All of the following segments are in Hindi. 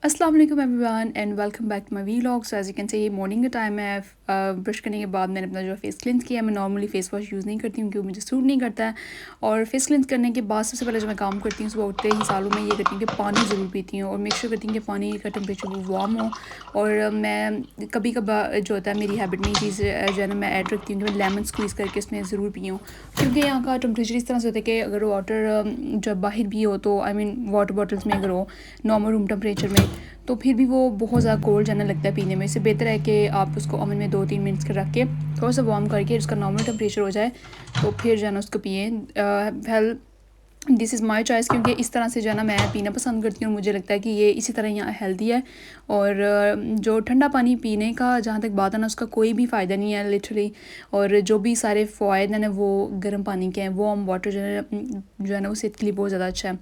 अस्सलाम वालेकुम everyone and welcome back to my vlog. So as you can say ये मॉर्निंग का टाइम है। ब्रश करने के बाद मैंने अपना जो फेस क्लेंस किया। मैं नॉर्मली फेस वॉश यूज़ नहीं करती हूँ क्योंकि मुझे सूट नहीं करता है। और फेस क्लेंस करने के बाद सबसे पहले जो मैं काम करती हूँ सुबह उठते ही सालों में ये करती हूँ कि पानी ज़रूर पीती हूँ और मेक श्योर करती हूँ कि पानी का टेम्परेचर वो वार्म हो। और मैं कभी कभार जो होता है मेरी हैबिट में ये चीज़ जो है ना मैं ऐड रखती हूँ कि मैं लेमन स्क्वीज़ करके इसमें ज़रूर पीऊँ। क्योंकि यहाँ का टेम्परेचर इस तरह से होता है कि अगर वाटर जब बाहर भी हो तो आई मीन वाटर बॉटल्स में अगर हो नॉर्मल रूम टेम्परेचर में तो फिर भी वो बहुत ज़्यादा कोल्ड जाने लगता है पीने में। इससे बेहतर है कि आप उसको ओवन में 2-3 मिनट्स के रख के थोड़ा सा वार्म करके उसका नॉर्मल टेम्परेचर हो जाए तो फिर जो है ना उसको पिए। Well this is my choice क्योंकि इस तरह से जो है ना मैं पीना पसंद करती हूँ। मुझे लगता है कि ये इसी तरह यहाँ हेल्दी है। और जो ठंडा पानी पीने का जहाँ तक बात है ना उसका कोई भी फ़ायदा नहीं है लिटरली। और जो भी सारे फ़ायदे हैं वो गर्म पानी के हैं। वार्म वाटर जो है ना वो सेहत के लिए बहुत ज़्यादा अच्छा है।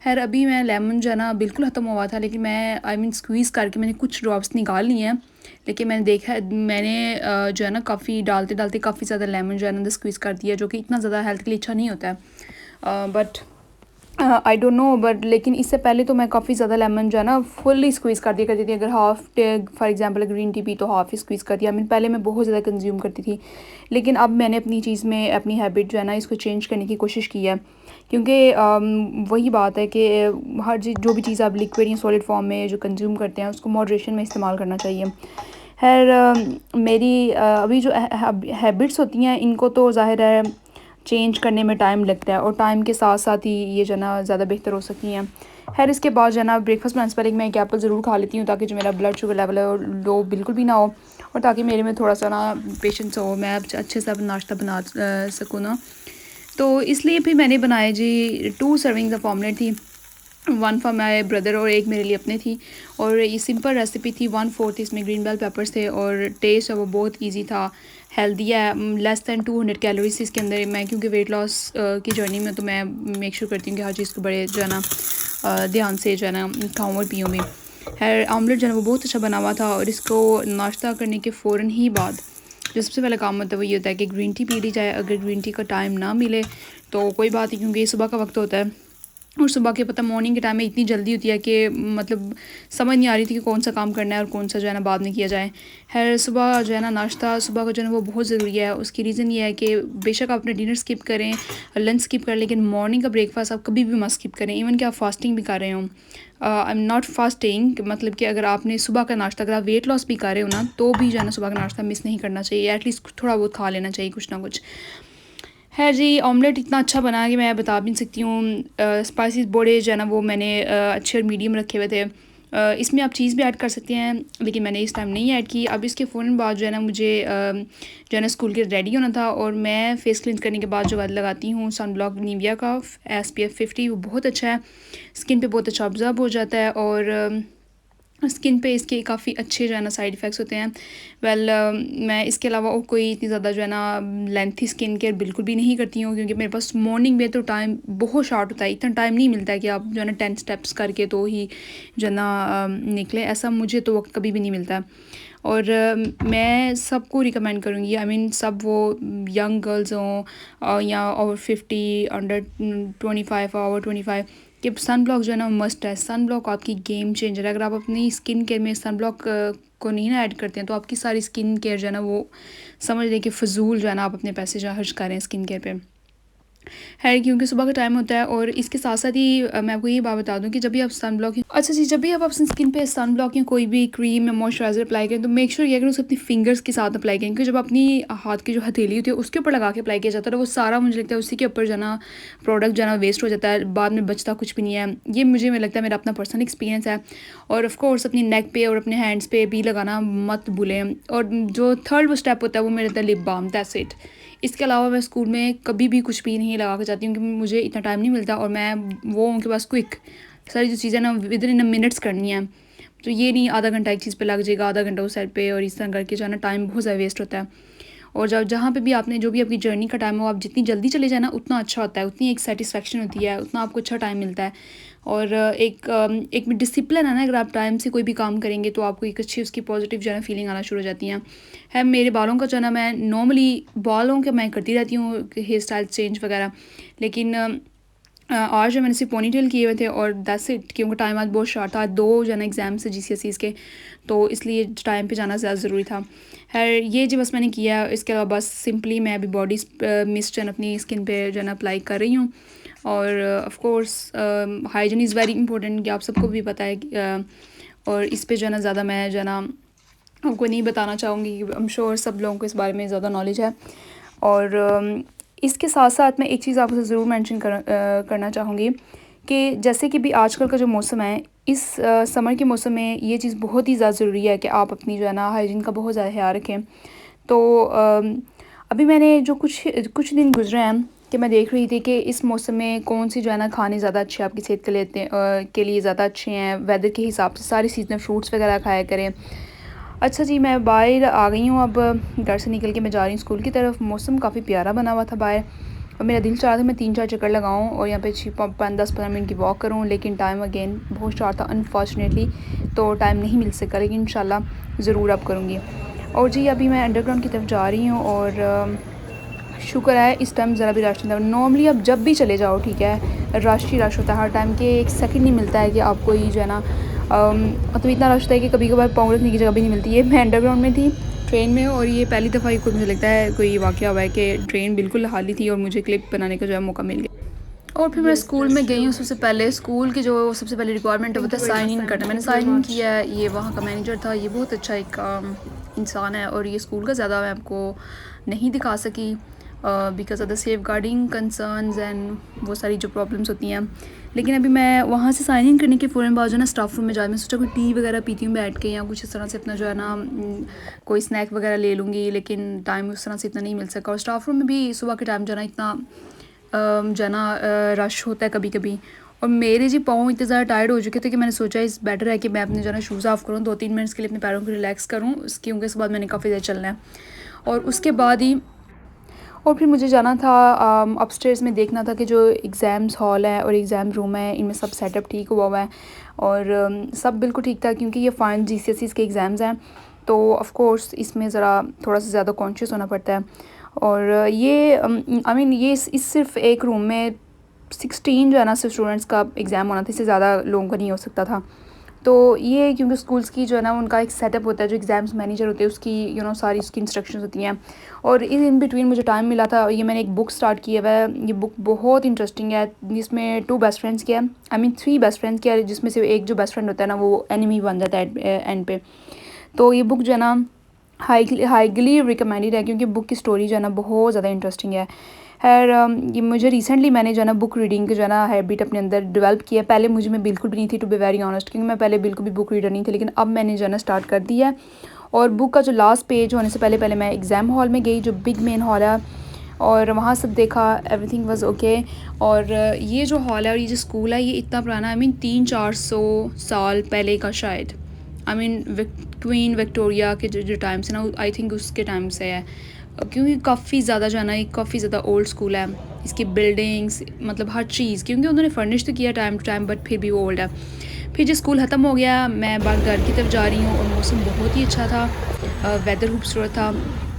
खैर अभी मैं लेमन जो है ना बिल्कुल ख़त्म हुआ था लेकिन मैं आई मीन स्क्वीज़ करके मैंने कुछ ड्रॉप्स निकाल लिए हैं। लेकिन मैंने देखा मैंने जो है ना काफ़ी डालते डालते काफ़ी ज़्यादा लेमन जो है ना स्क्वीज़ कर दिया जो कि इतना ज़्यादा हेल्थ के लिए अच्छा नहीं होता है। But I don't know but लेकिन इससे पहले तो मैं काफ़ी ज़्यादा लेमन जो है ना फुल्ली स्क्वीज़ कर दिया करती थी। अगर half for example green tea P तो हाफ़ ही स्क्वीज़ कर दिया। मैं पहले मैं बहुत ज़्यादा कंज्यूम करती थी लेकिन अब मैंने अपनी चीज़ में अपनी हैबिट जो है ना इसको चेंज करने की कोशिश की है। क्योंकि वही बात है कि हर चीज़ जो भी चीज़ आप लिक्विड या सॉलिड फॉर्म में जो कंज्यूम करते हैं उसको मॉडरेशन में इस्तेमाल करना चाहिए। खैर मेरी अभी जो हैबिट्स होती हैं इनको तो ज़ाहिर है चेंज करने में टाइम लगता है और टाइम के साथ साथ ही ये जो है ना ज़्यादा बेहतर हो सकती हैं। खैर इसके बाद जो है ना ब्रेकफास्ट बनाने से पहले मैं एक एप्पल ज़रूर खा लेती हूँ ताकि जो मेरा ब्लड शुगर लेवल है वो लो बिल्कुल भी ना हो और ताकि मेरे में थोड़ा सा ना पेशेंस हो मैं अच्छे से नाश्ता बना सकूँ ना। तो इसलिए फिर मैंने बनाए जी 2 सर्विंग्स ऑफ ऑमलेट थी। 1 फॉर माई ब्रदर और एक मेरे लिए अपने थी। और ये सिंपल रेसिपी थी 1/4 इसमें ग्रीन बेल पेपर्स थे और टेस्ट है वो बहुत इजी था। हेल्दी है लेस दैन 200 कैलोरीज इसके अंदर। मैं क्योंकि वेट लॉस की जर्नी में तो मैं मेक श्योर करती हूँ कि हर चीज़ को बड़े जो है ना ध्यान से जो है ना खाऊँ और पीऊँ भी। खैर ऑमलेट जो है ना वो बहुत अच्छा बना हुआ था और इसको नाश्ता करने के फ़ौरन ही बाद जो सबसे पहला काम होता है वो ये होता है कि ग्रीन टी पी ली जाए। अगर ग्रीन टी का टाइम ना मिले तो कोई बात नहीं क्योंकि सुबह का वक्त होता है और सुबह के पता मॉर्निंग के टाइम में इतनी जल्दी होती है कि मतलब समझ नहीं आ रही थी कि कौन सा काम करना है और कौन सा जो है ना बाद में किया जाए। खैर सुबह जो है ना नाश्ता सुबह का जो है ना वो बहुत ज़रूरी है। उसकी रीज़न ये है कि बेशक आप अपने डिनर स्किप करें लंच स्किप करें लेकिन मॉर्निंग का ब्रेकफास्ट आप कभी भी मत स्किप करें इवन कि आप फास्टिंग भी कर रहे हो। आई एम नॉट फास्टिंग मतलब कि अगर आपने सुबह का नाश्ता अगर आप वेट लॉस भी कर रहे हो ना तो भी जो है ना सुबह का नाश्ता मिस नहीं करना चाहिए। एटलीस्ट थोड़ा बहुत खा लेना चाहिए कुछ ना कुछ। है जी ऑमलेट इतना अच्छा बना कि मैं बता भी नहीं सकती हूँ। स्पाइसेस बड़े जो है ना वो मैंने अच्छे और मीडियम रखे हुए थे। इसमें आप चीज़ भी ऐड कर सकते हैं लेकिन मैंने इस टाइम नहीं ऐड की। अब इसके फ़ौरन बाद जो है ना मुझे जो है ना स्कूल के रेडी होना था और मैं फेस क्लीन करने के बाद जो बाद लगाती हूँ सन ब्लॉक निविया का SPF 50 वो बहुत अच्छा है। स्किन पे बहुत अच्छा ऑब्जर्व हो जाता है और स्किन पे इसके काफ़ी अच्छे जो है ना साइड इफ़ेक्ट्स होते हैं। वेल मैं इसके अलावा और कोई इतनी ज़्यादा जो है ना लेंथी स्किन केयर बिल्कुल भी नहीं करती हूँ क्योंकि मेरे पास मॉर्निंग में तो टाइम बहुत शॉर्ट होता है। इतना टाइम नहीं मिलता है कि आप जो है ना 10 स्टेप्स करके तो ही जो है ना निकले। ऐसा मुझे तो वक्त कभी भी नहीं मिलता। और मैं सबको रिकमेंड करूँगी आई मीन सब वो यंग गर्ल्स हों या ओवर 50 अंडर 25 ओवर 25 कि सन ब्लॉक जो है ना मस्ट है। सन ब्लॉक आपकी गेम चेंजर है। अगर आप अपनी स्किन केयर में सन ब्लॉक को नहीं ना ऐड करते हैं तो आपकी सारी स्किन केयर जो है ना वो समझ लें कि फ़जूल जो है ना आप अपने पैसे जो खर्च कर रहे हैं स्किन केयर पे है। क्योंकि सुबह का टाइम होता है और इसके साथ साथ ही मैं आपको ये बात बता दूं कि जब भी आप सन ब्लॉक अच्छा जी जब भी आप अपनी स्किन पे सन ब्लॉक या कोई भी क्रीम या मॉइस्चराइजर अप्लाई करें तो मेक श्योर ये करें उसे अपनी फिंगर्स के साथ अप्लाई करें। क्योंकि जब अपनी हाथ की जो हथेली होती है उसके ऊपर लगा के अप्लाई किया जाता है तो वो सारा मुझे लगता है उसी के ऊपर जाना प्रोडक्ट जाना वेस्ट हो जाता है बाद में बचता कुछ भी नहीं है। ये मुझे लगता है मेरा अपना पर्सनल एक्सपीरियंस है। और ऑफ कोर्स अपनी नेक पे और अपने हैंड्स पे भी लगाना मत भूलें। और जो थर्ड वो स्टेप होता है वो मेरा होता है लिप बाम दैट्स इट। इसके अलावा मैं स्कूल में कभी भी कुछ भी नहीं लगा के जाती हूँ क्योंकि मुझे इतना टाइम नहीं मिलता और मैं वो उनके पास क्विक सारी जो चीज़ें ना विद इन मिनट्स करनी है। तो ये नहीं आधा घंटा एक चीज़ पे लग जाएगा आधा घंटा उस साइड पे और इस तरह करके जो है ना टाइम बहुत ज़्यादा वेस्ट होता है। और जब जहाँ पे भी आपने जो भी आपकी जर्नी का टाइम हो आप जितनी जल्दी चले जाए ना उतना अच्छा होता है उतनी एक सेटिस्फेक्शन होती है उतना आपको अच्छा टाइम मिलता है। और एक डिसिप्लिन है ना अगर आप टाइम से कोई भी काम करेंगे तो आपको एक अच्छी उसकी पॉजिटिव जो है फीलिंग आना शुरू हो जाती है। मेरे बालों का जो है ना मैं नॉर्मली बालों के मैं करती रहती हूँ हेयर स्टाइल चेंज वगैरह लेकिन आज जो मैंने सिर्फ पोनीटेल किए हुए थे और दैट्स इट, क्योंकि टाइम आज बहुत शॉर्ट था। आज 2 जो है ना एग्ज़ाम्स है GCSEs के, तो इसलिए टाइम पे जाना ज़्यादा ज़रूरी था। खैर ये जो बस मैंने किया, इसके अलावा बस सिंपली मैं अभी बॉडी मिस्ट जो है ना अपनी स्किन पे जो है ना अप्लाई कर रही हूँ। और of course hygiene is very important, कि आप सबको भी पता है और इस पे जो है ना ज़्यादा मैं जो है ना आपको नहीं बताना चाहूँगी। आई एम श्योर सब लोगों को इस बारे में ज़्यादा नॉलेज है। और इसके साथ साथ मैं एक चीज़ आपसे ज़रूर मेंशन करना चाहूँगी कि जैसे कि भी आजकल का जो मौसम है, इस समर के मौसम में ये चीज़ बहुत ही ज़्यादा ज़रूरी है कि आप अपनी जो है ना हाइजीन का बहुत ज़्यादा ख्याल रखें। तो अभी मैंने जो कुछ कुछ दिन गुजरे हैं कि मैं देख रही थी कि इस मौसम में कौन सी जो है ना खाने ज़्यादा अच्छे आपकी सेहत के लिए ज़्यादा अच्छे हैं। वेदर के हिसाब से सारी सीजनल फ्रूट्स वगैरह खाया करें। अच्छा जी, मैं बाहर आ गई हूँ, अब घर से निकल के मैं जा रही हूँ स्कूल की तरफ। मौसम काफ़ी प्यारा बना हुआ था बाहर, और मेरा दिल चाह रहा था मैं 3-4 चक्कर लगाऊँ और यहाँ पे 10-15 मिनट की वॉक करूँ, लेकिन टाइम अगेन बहुत शॉर्ट था अनफॉर्चुनेटली, तो टाइम नहीं मिल सका, लेकिन इंशाल्लाह ज़रूर अब करूँगी। और जी अभी मैं अंडरग्राउंड की तरफ जा रही हूँ, और शुक्र है इस टाइम ज़रा भी रश नहीं था। नॉर्मली आप जब भी चले जाओ, ठीक है, रश ही रश होता है हर टाइम, के एक सेकंड नहीं मिलता है कि आपको ये जो है ना मतलब इतना रश होता है कि कभी कभार पाँव रखने की जगह भी नहीं मिलती है। मैं अंडरग्राउंड में थी ट्रेन में, और ये पहली दफ़ा ही कोई मुझे लगता है कोई वाक़या हुआ है कि ट्रेन बिल्कुल खाली थी और मुझे क्लिप बनाने का जो है मौका मिल गया। और फिर मैं स्कूल में गई हूँ। सबसे पहले स्कूल की जो सबसे पहले रिक्वायरमेंट है वो था साइन इन करना। मैंने साइन इन किया है। ये वहाँ का मैनेजर था, ये बहुत अच्छा एक इंसान है, और ये स्कूल का ज़्यादा मैं आपको नहीं दिखा सकी because of the safeguarding concerns and वो सारी जो प्रॉब्लम्स होती हैं। लेकिन अभी मैं वहाँ से साइन इन करने के फ़ौरन बाद जो है ना स्टाफ रूम में जा, मैं सोचा कोई टी वगैरह पीती हूँ बैठ के, या कुछ इस तरह से अपना जो है ना कोई स्नैक वगैरह ले लूँगी, लेकिन टाइम उस तरह से इतना नहीं मिल सका। और स्टाफ रूम में भी सुबह के टाइम जो है ना इतना जो है ना रश होता है कभी कभी, और मेरे जी पाँव इतने ज़्यादा टायर्ड हो चुके थे कि मैंने सोचा इस बेटर है कि मैं अपने जो है ना शूज़ ऑफ करूँ 2-3 मिनट्स के लिए, अपने पैरों को रिलैक्स करूँ, क्योंकि उसके बाद मैंने काफ़ी ज़्यादा चलना है। और उसके बाद ही और फिर मुझे जाना था अपस्टेयर्स में, देखना था कि जो एग्ज़ाम्स हॉल है और एग्ज़ाम रूम है इनमें सब सेटअप ठीक हुआ है, और सब बिल्कुल ठीक था, क्योंकि ये फाइनल GCSEs के एग्ज़ाम्स हैं, तो ऑफ़ कोर्स इसमें ज़रा थोड़ा सा ज़्यादा कॉन्शियस होना पड़ता है। और ये आई मीन ये इस सिर्फ एक रूम में 16 जो है ना सिर्फ स्टूडेंट्स का एग्ज़ाम होना था, इससे ज़्यादा लोगों का नहीं हो सकता था। तो ये क्योंकि स्कूल्स की जो है ना उनका एक सेटअप होता है, जो एग्ज़ाम्स मैनेजर होते हैं उसकी सारी उसकी इंस्ट्रक्शंस होती हैं। और इन बिटवीन मुझे टाइम मिला था, ये मैंने एक बुक स्टार्ट किया हुआ है। ये बुक बहुत इंटरेस्टिंग है, जिसमें 2 बेस्ट फ्रेंड्स की है, आई मीन 3 बेस्ट फ्रेंड्स की है, जिसमें से एक जो बेस्ट फ्रेंड होता है ना वो एनिमी बन जाता है एंड पे। तो ये बुक जो है ना हाईली रिकमेंडेड है, क्योंकि बुक की स्टोरी जो है ना बहुत ज़्यादा इंटरेस्टिंग है। खैर ये मुझे रिसेंटली मैंने जो है ना बुक रीडिंग की जो है ना हैबिट अपने अंदर डेवलप किया है। पहले मुझे में बिल्कुल भी नहीं थी, टू बी वेरी ऑनेस्ट, क्योंकि मैं पहले बिल्कुल भी बुक रीडर नहीं थी, लेकिन अब मैंने जो है ना स्टार्ट कर दिया है। और बुक का जो लास्ट पेज होने से पहले मैं एग्ज़ाम हॉल में गई, जो बिग मेन हॉल है, और वहाँ सब देखा, एवरीथिंग वाज ओके। और ये जो हॉल है और ये जो स्कूल है, ये इतना पुराना, आई मीन 300-400 साल पहले का शायद, आई मीन क्वीन विक्टोरिया के जो टाइम से ना, आई थिंक उसके टाइम से है, क्योंकि काफ़ी ज़्यादा जो है ना ये काफ़ी ज़्यादा ओल्ड स्कूल है। इसकी बिल्डिंग्स मतलब हर चीज़, क्योंकि उन्होंने फर्निश तो किया टाइम टू टाइम, बट फिर भी वो ओल्ड है। फिर जब स्कूल ख़त्म हो गया, मैं बाहर घर की तरफ जा रही हूँ, और मौसम बहुत ही अच्छा था, वेदर खूबसूरत था,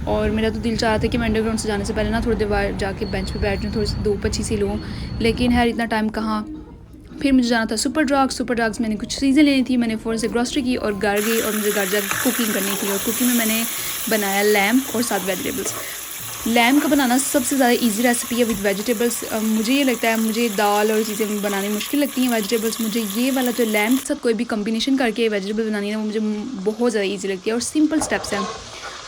और मेरा तो दिल चाह रहा था कि मैं अंडरग्राउंड से जाने से पहले ना थोड़ी देर बाहर जाके बेंच पे बैठ जाऊँ, थोड़ी सी धूप अच्छी सी लूँ, लेकिन है इतना टाइम कहाँ। फिर मुझे जाना था सुपर ड्रग्स, मैंने कुछ चीज़ें लेनी थी, मैंने फ़ौरन से ग्रॉसरी की और घर गई, और मुझे घर जाकर कुकिंग करनी थी, और कुकिंग में मैंने बनाया लैम्प और 7 वेजिटेबल्स। लैम्प का बनाना सबसे ज़्यादा इजी रेसिपी है विद वेजिटेबल्स। मुझे ये लगता है, मुझे दाल और चीज़ें बनानी मुश्किल लगती हैं, वेजिटेबल्स मुझे ये वाला जो लैम्प के साथ कोई भी कम्बिनेशन करके वेजिटेबल बनानी है ना, वो मुझे बहुत ज़्यादा ईजी लगती है, और सिंपल स्टेप्स हैं।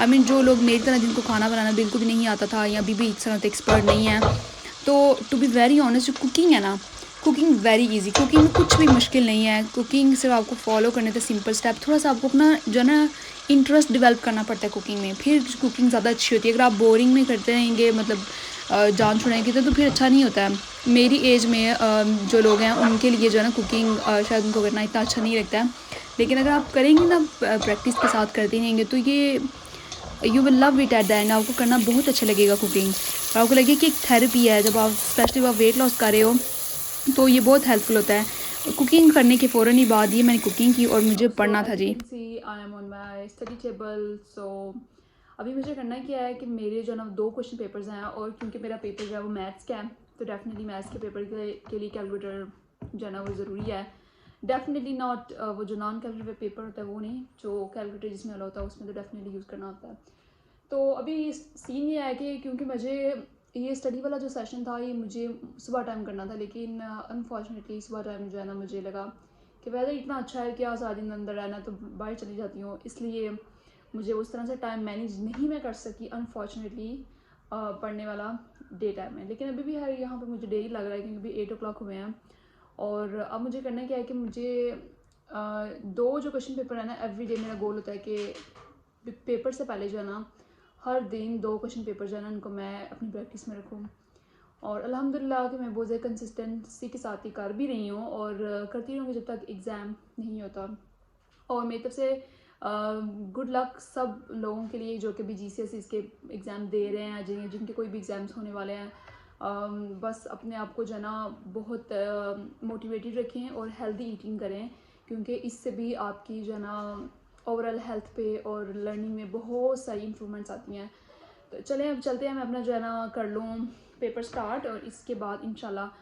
आई मीन जो लोग मेरी तरह जिनको खाना बनाना बिल्कुल भी नहीं आता था, या अभी भी इस तरह एक्सपर्ट नहीं है, तो टू बी वेरी ऑनेस्ट जो कुकिंग है ना, कुकिंग वेरी इजी, कुकिंग में कुछ भी मुश्किल नहीं है। कुकिंग सिर्फ आपको फॉलो करने थे सिंपल स्टेप, थोड़ा सा आपको अपना जो है ना इंटरेस्ट डेवलप करना पड़ता है कुकिंग में, फिर कुकिंग ज़्यादा अच्छी होती है। अगर आप बोरिंग में करते रहेंगे, मतलब जान छुड़ाएंगे, तो फिर अच्छा नहीं होता है। मेरी एज में जो लोग हैं उनके लिए जो है ना कुकिंग शायद उनको करना इतना अच्छा नहीं लगता है, लेकिन अगर आप करेंगे ना प्रैक्टिस के साथ करते रहेंगे, तो ये you will love it at the end. आपको करना बहुत अच्छा लगेगा कुकिंग, और आपको लगेगा कि एक थेरेपी है। जब आप स्पेशली आप वेट लॉस कर रहे हो, तो ये बहुत हेल्पफुल होता है। कुकिंग करने के फ़ौरन ही बाद ये मैंने कुकिंग की, और मुझे पढ़ना था जी। I am on my study table. So अभी मुझे करना क्या है कि मेरे जो ना 2 क्वेश्चन पेपर्स हैं, और क्योंकि मेरा पेपर जो है वो मैथ्स का है, तो डेफिनेटली मैथ्स के पेपर के लिए कैलकुलेटर जो है ना वो ज़रूरी है। डेफिनेटली नॉट वो जो नॉन कैलकुलेटर पेपर होता है वो नहीं, जो कैलकुलेटर जिसमें वाला होता है उसमें तो डेफिनेटली यूज़ करना होता है। तो अभी सीन ये है कि क्योंकि मुझे ये स्टडी वाला जो सेशन था ये मुझे सुबह टाइम करना था, लेकिन अनफॉर्चुनेटली सुबह टाइम जो है ना मुझे लगा कि वेदर इतना अच्छा है कि आज सारा दिन अंदर रहना, तो बाहर चली जाती हूँ, इसलिए मुझे उस तरह से टाइम मैनेज नहीं मैं कर सकी अनफॉर्चुनेटली पढ़ने वाला डे टाइम में। लेकिन अभी भी है यहाँ पे मुझे डे ही लग रहा है क्योंकि अभी 8 o'clock हुए हैं। और अब मुझे करना क्या है कि मुझे 2 जो क्वेश्चन पेपर है ना, एवरी डे मेरा गोल होता है कि पेपर से पहले जो है ना हर दिन 2 क्वेश्चन पेपर जो है ना उनको मैं अपनी प्रैक्टिस में रखूँ। और अल्हम्दुलिल्लाह कि मैं बहुत ज़्यादा कंसिस्टेंसी के साथ ही कर भी रही हूँ और करती रहूँगी जब तक एग्ज़ाम नहीं होता। और मेरी तरफ से गुड लक सब लोगों के लिए जो कि भी GCSE के एग्ज़ाम दे रहे हैं, जिनके कोई भी एग्ज़ाम्स होने वाले हैं। बस अपने आप को जो है ना बहुत मोटिवेटेड रखें और हेल्दी ईटिंग करें, क्योंकि इससे भी आपकी जो है ना ओवरऑल हेल्थ पे और लर्निंग में बहुत सारी इम्प्रूवमेंट्स आती हैं। तो चलें अब चलते हैं, मैं अपना जो है ना कर लूँ पेपर स्टार्ट और इसके बाद इंशाल्लाह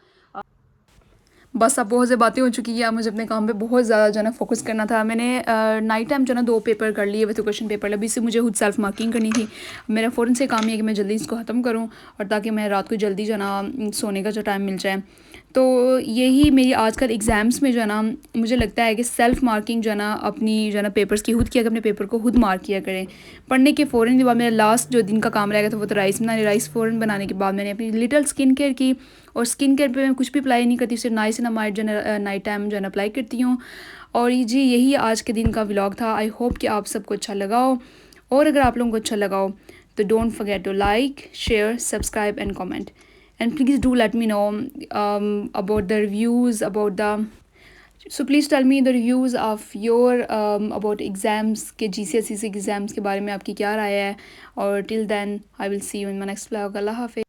बस अब बहुत ज़्यादा बातें हो चुकी है। मुझे अपने काम पे बहुत ज़्यादा जो है ना फोकस करना था। मैंने नाइट टाइम जो है ना 2 पेपर कर लिए विद क्वेश्चन पेपर, अभी से मुझे खुद सेल्फ मार्किंग करनी थी। मेरा फ़ौरन से काम ही है कि मैं जल्दी इसको ख़त्म करूँ और ताकि मैं रात को जल्दी जो है ना सोने का जो टाइम मिल जाए। तो यही मेरी आजकल एग्ज़ाम्स में जो है ना मुझे लगता है कि सेल्फ़ मार्किंग जो है ना अपनी जो है ना पेपर्स की खुद किया, अपने पेपर को खुद मार्क किया करें। पढ़ने के फ़ौरन के बाद मेरा लास्ट जो दिन का काम रह गया था वो तो राइस बनाने। राइस फ़ौरन बनाने के बाद मैंने अपनी लिटिल स्किन केयर की, और स्किन केयर पे मैं कुछ भी अप्लाई नहीं करती, सिर्फ नाइसिनामाइड जो है नाइट टाइम जो है अप्लाई करती हूँ। और ये जी यही आज के दिन का व्लॉग था। आई होप कि आप सबको अच्छा लगा हो, और अगर आप लोगों को अच्छा लगा हो तो don't forget to like, share, subscribe and comment, and please do let me know about the reviews about the, so please tell me the reviews of your about exams के GCSE एग्ज़ाम्स के बारे में आपकी क्या राय है। और till then I will see you in my next vlog. अल्लाह हाफ़िज़।